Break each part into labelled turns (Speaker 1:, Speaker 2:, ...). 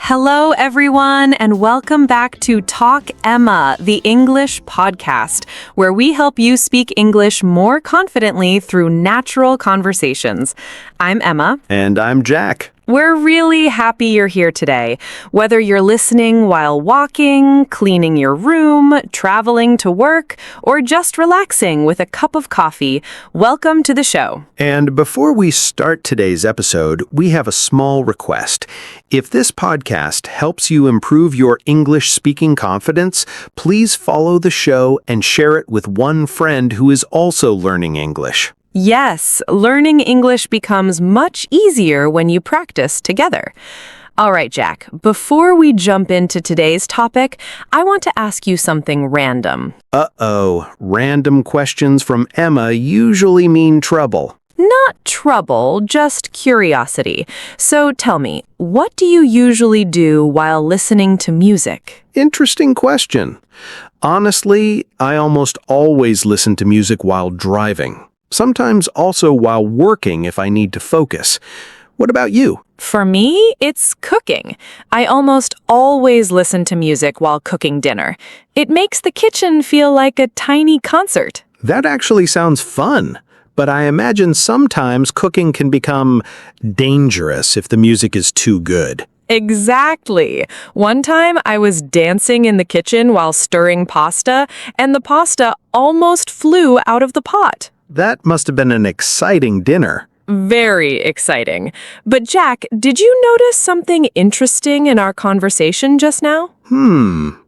Speaker 1: Hello, everyone, and welcome back to Talk Emma, the English podcast, where we help you speak English more confidently through natural conversations. I'm Emma.
Speaker 2: And I'm Jack.
Speaker 1: We're really happy you're here today. Whether you're listening while walking, cleaning your room, traveling to work, or just relaxing with a cup of coffee, welcome to the show.
Speaker 2: And before we start today's episode, we have a small request. If this podcast helps you improve your English speaking confidence, please follow the show and share it with one friend who is also learning English.
Speaker 1: Yes, learning English becomes much easier when you practice together. All right, Jack, before we jump into today's topic, I want to ask you something random.
Speaker 2: Uh-oh, random questions from Emma usually mean trouble.
Speaker 1: Not trouble, just curiosity. So tell me, what do you usually do while listening to music?
Speaker 2: Interesting question. Honestly, I almost always listen to music while driving. Sometimes also while working if I need to focus. What about you?
Speaker 1: For me, it's cooking. I almost always listen to music while cooking dinner. It makes the kitchen feel like a tiny concert.
Speaker 2: That actually sounds fun. But I imagine sometimes cooking can become dangerous if the music is too good.
Speaker 1: Exactly. One time I was dancing in the kitchen while stirring pasta, and the pasta almost flew out of the pot.
Speaker 2: That must have been an exciting dinner.
Speaker 1: Very exciting. But Jack, did you notice something interesting in our conversation just now?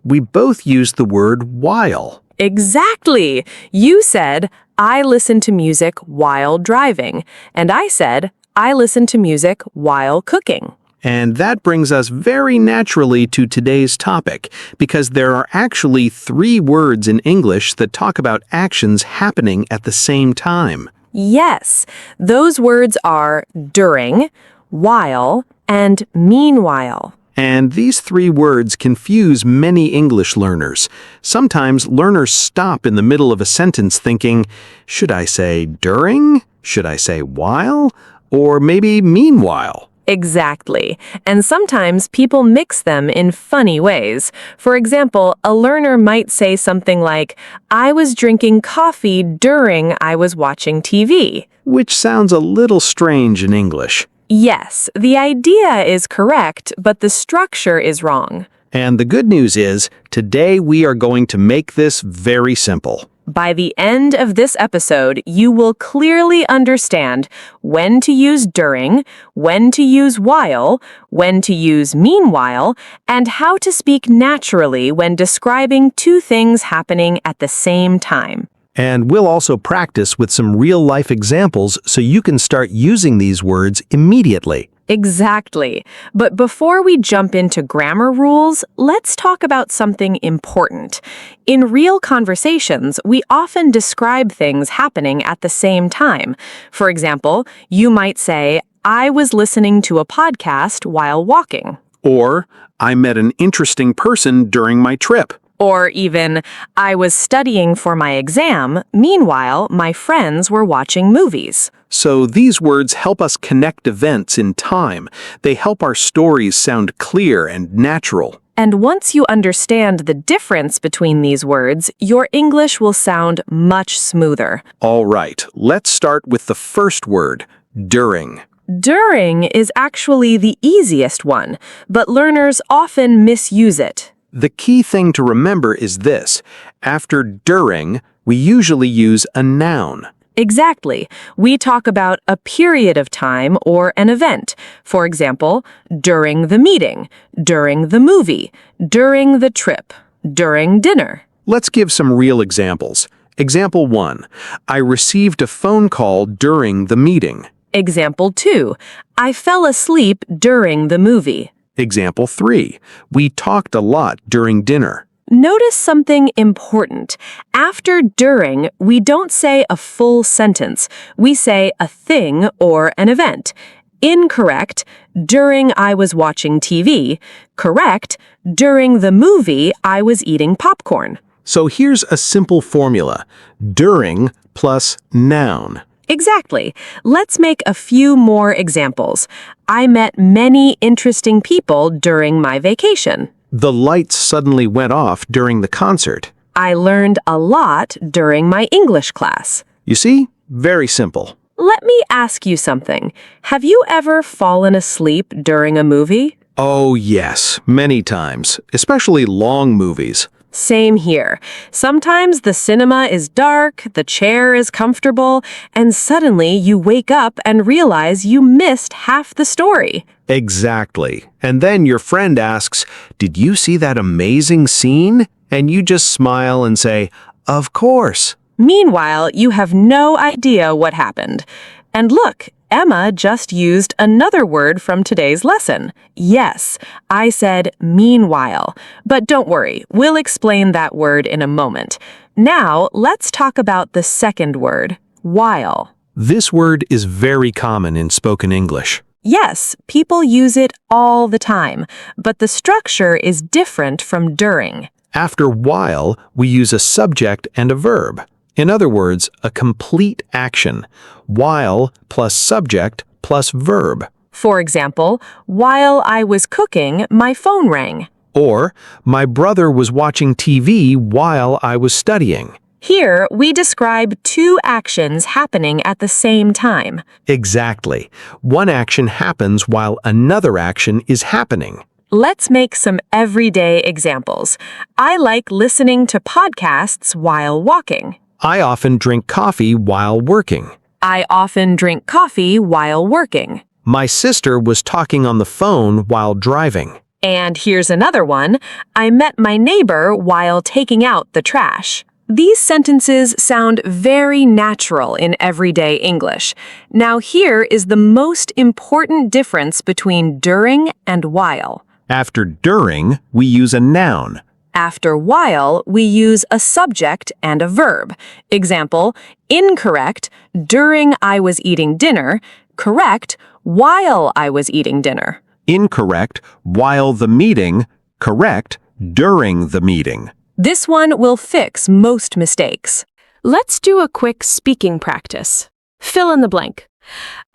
Speaker 2: We both used the word while.
Speaker 1: Exactly. You said, I listen to music while driving, and I said, I listen to music while cooking.
Speaker 2: And that brings us very naturally to today's topic, because there are actually 3 words in English that talk about actions happening at the same time.
Speaker 1: Yes, those words are during, while, and meanwhile.
Speaker 2: And these 3 words confuse many English learners. Sometimes learners stop in the middle of a sentence thinking, should I say during? Should I say while? Or maybe meanwhile?
Speaker 1: Exactly. And sometimes people mix them in funny ways. For example, a learner might say something like, I was drinking coffee during I was watching TV.
Speaker 2: Which sounds a little strange in English.
Speaker 1: Yes, the idea is correct, but the structure is wrong.
Speaker 2: And the good news is, today we are going to make this very simple.
Speaker 1: By the end of this episode, you will clearly understand when to use during, when to use while, when to use meanwhile, and how to speak naturally when describing 2 things happening at the same time.
Speaker 2: And we'll also practice with some real-life examples so you can start using these words immediately.
Speaker 1: Exactly. But before we jump into grammar rules, let's talk about something important. In real conversations, we often describe things happening at the same time. For example, you might say, I was listening to a podcast while walking.
Speaker 2: Or, I met an interesting person during my trip.
Speaker 1: Or even, I was studying for my exam, meanwhile, my friends were watching movies.
Speaker 2: So these words help us connect events in time. They help our stories sound clear and natural.
Speaker 1: And once you understand the difference between these words, your English will sound much smoother.
Speaker 2: All right, let's start with the first word, during.
Speaker 1: During is actually the easiest one, but learners often misuse it.
Speaker 2: The key thing to remember is this. After during, we usually use a noun.
Speaker 1: Exactly. We talk about a period of time or an event. For example, during the meeting, during the movie, during the trip, during dinner.
Speaker 2: Let's give some real examples. Example 1. I received a phone call during the meeting.
Speaker 1: Example 2. I fell asleep during the movie.
Speaker 2: Example 3. We talked a lot during dinner.
Speaker 1: Notice something important. After during, we don't say a full sentence. We say a thing or an event. Incorrect, during I was watching TV. Correct, during the movie I was eating popcorn.
Speaker 2: So here's a simple formula. During plus noun.
Speaker 1: Exactly. Let's make a few more examples. I met many interesting people during my vacation.
Speaker 2: The lights suddenly went off during the concert.
Speaker 1: I learned a lot during my English class.
Speaker 2: You see? Very simple.
Speaker 1: Let me ask you something. Have you ever fallen asleep during a movie?
Speaker 2: Oh, yes, many times, especially long movies.
Speaker 1: Same here. Sometimes the cinema is dark, the chair is comfortable, and suddenly you wake up and realize you missed half the story.
Speaker 2: Exactly. And then your friend asks, "Did you see that amazing scene?" And you just smile and say, "Of course."
Speaker 1: Meanwhile, you have no idea what happened. And look, Emma just used another word from today's lesson. Yes, I said meanwhile. But don't worry, we'll explain that word in a moment. Now, let's talk about the second word, while.
Speaker 2: This word is very common in spoken English.
Speaker 1: Yes, people use it all the time, but the structure is different from during.
Speaker 2: After while, we use a subject and a verb. In other words, a complete action. While plus subject plus verb.
Speaker 1: For example, while I was cooking, my phone rang.
Speaker 2: Or, my brother was watching TV while I was studying.
Speaker 1: Here, we describe two actions happening at the same time.
Speaker 2: Exactly. One action happens while another action is happening.
Speaker 1: Let's make some everyday examples. I like listening to podcasts while walking.
Speaker 2: I often drink coffee while working.
Speaker 1: I often drink coffee while working.
Speaker 2: My sister was talking on the phone while driving.
Speaker 1: And here's another one. I met my neighbor while taking out the trash. These sentences sound very natural in everyday English. Now here is the most important difference between during and while.
Speaker 2: After during, we use a noun.
Speaker 1: After while, we use a subject and a verb. Example, incorrect, during I was eating dinner. Correct, while I was eating dinner.
Speaker 2: Incorrect, while the meeting. Correct, during the meeting.
Speaker 1: This one will fix most mistakes. Let's do a quick speaking practice. Fill in the blank.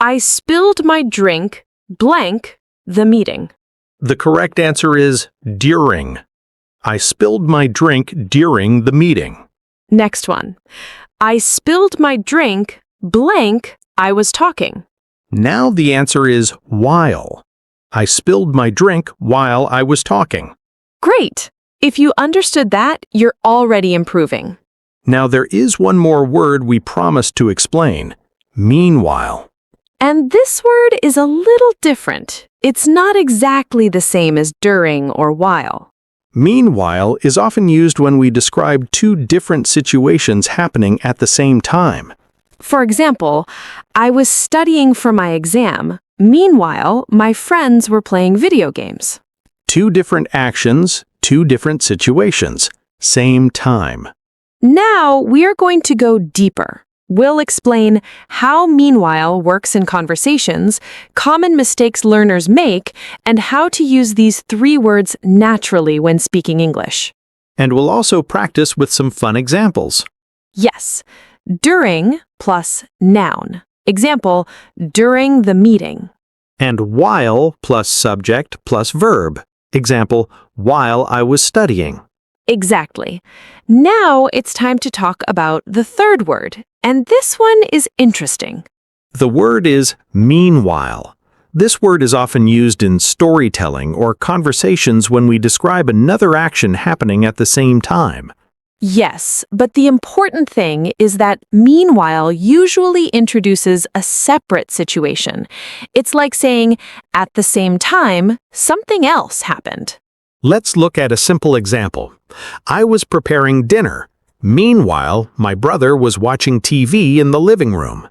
Speaker 1: I spilled my drink, blank, the meeting.
Speaker 2: The correct answer is during. I spilled my drink during the meeting.
Speaker 1: Next one. I spilled my drink, blank, I was talking.
Speaker 2: Now the answer is while. I spilled my drink while I was talking.
Speaker 1: Great! If you understood that, you're already improving.
Speaker 2: Now there is one more word we promised to explain. Meanwhile.
Speaker 1: And this word is a little different. It's not exactly the same as during or while.
Speaker 2: Meanwhile is often used when we describe two different situations happening at the same time.
Speaker 1: For example, I was studying for my exam. Meanwhile, my friends were playing video games.
Speaker 2: Two different actions, two different situations, same time.
Speaker 1: Now we are going to go deeper. We'll explain how meanwhile works in conversations, common mistakes learners make, and how to use these three words naturally when speaking English.
Speaker 2: And we'll also practice with some fun examples.
Speaker 1: Yes, during plus noun. Example, during the meeting.
Speaker 2: And while plus subject plus verb. Example, while I was studying.
Speaker 1: Exactly. Now it's time to talk about the third word, and this one is interesting.
Speaker 2: The word is meanwhile. This word is often used in storytelling or conversations when we describe another action happening at the same time.
Speaker 1: Yes, but the important thing is that meanwhile usually introduces a separate situation. It's like saying, at the same time, something else happened.
Speaker 2: Let's look at a simple example. I was preparing dinner. Meanwhile, my brother was watching TV in the living room.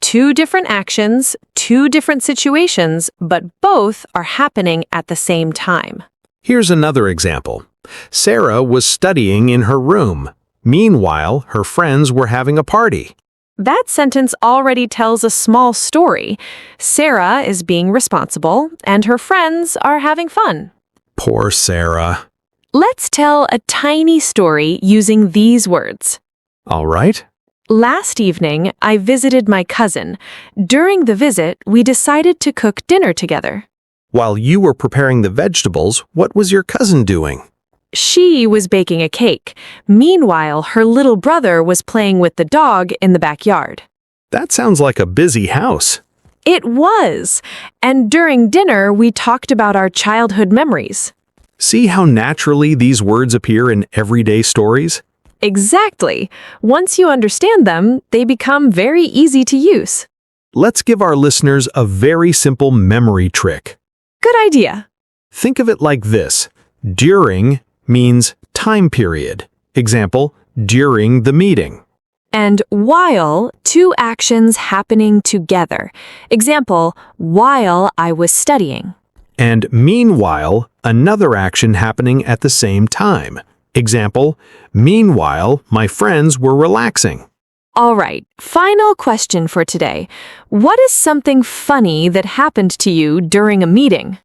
Speaker 1: Two different actions, two different situations, but both are happening at the same time.
Speaker 2: Here's another example. Sarah was studying in her room. Meanwhile, her friends were having a party.
Speaker 1: That sentence already tells a small story. Sarah is being responsible, and her friends are having fun.
Speaker 2: Poor Sarah.
Speaker 1: Let's tell a tiny story using these words.
Speaker 2: All right.
Speaker 1: Last evening, I visited my cousin. During the visit, we decided to cook dinner together.
Speaker 2: While you were preparing the vegetables, what was your cousin doing?
Speaker 1: She was baking a cake. Meanwhile, her little brother was playing with the dog in the backyard.
Speaker 2: That sounds like a busy house.
Speaker 1: It was. And during dinner, we talked about our childhood memories.
Speaker 2: See how naturally these words appear in everyday stories?
Speaker 1: Exactly. Once you understand them, they become very easy to use.
Speaker 2: Let's give our listeners a very simple memory trick.
Speaker 1: Good idea.
Speaker 2: Think of it like this. During means time period. Example, during the meeting.
Speaker 1: And while, two actions happening together. Example, while I was studying.
Speaker 2: And meanwhile, another action happening at the same time. Example, meanwhile, my friends were relaxing.
Speaker 1: All right, final question for today. What is something funny that happened to you during a meeting?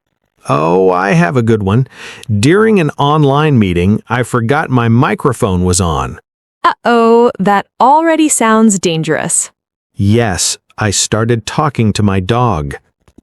Speaker 2: Oh, I have a good one. During an online meeting, I forgot my microphone was on.
Speaker 1: Uh-oh, that already sounds dangerous.
Speaker 2: Yes, I started talking to my dog.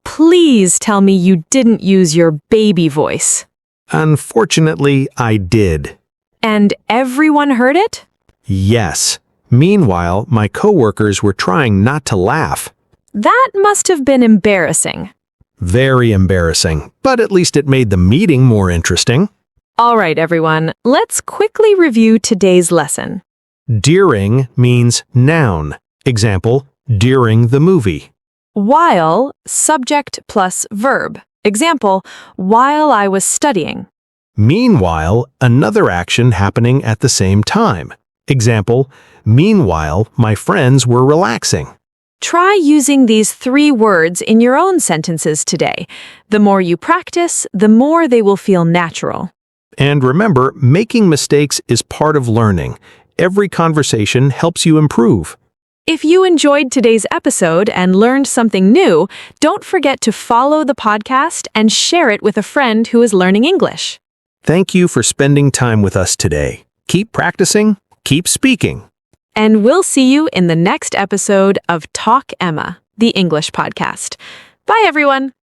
Speaker 1: Please tell me you didn't use your baby voice.
Speaker 2: Unfortunately, I did.
Speaker 1: And everyone heard it?
Speaker 2: Yes. Meanwhile, my coworkers were trying not to laugh.
Speaker 1: That must have been embarrassing.
Speaker 2: Very embarrassing, but at least it made the meeting more interesting.
Speaker 1: All right, everyone, let's quickly review today's lesson.
Speaker 2: During means noun. Example, during the movie.
Speaker 1: While, subject plus verb. Example, while I was studying.
Speaker 2: Meanwhile, another action happening at the same time. Example, meanwhile, my friends were relaxing.
Speaker 1: Try using these 3 words in your own sentences today. The more you practice, the more they will feel natural.
Speaker 2: And remember, making mistakes is part of learning. Every conversation helps you improve.
Speaker 1: If you enjoyed today's episode and learned something new, don't forget to follow the podcast and share it with a friend who is learning English.
Speaker 2: Thank you for spending time with us today. Keep practicing, keep speaking.
Speaker 1: And we'll see you in the next episode of Talk Emma, the English podcast. Bye, everyone.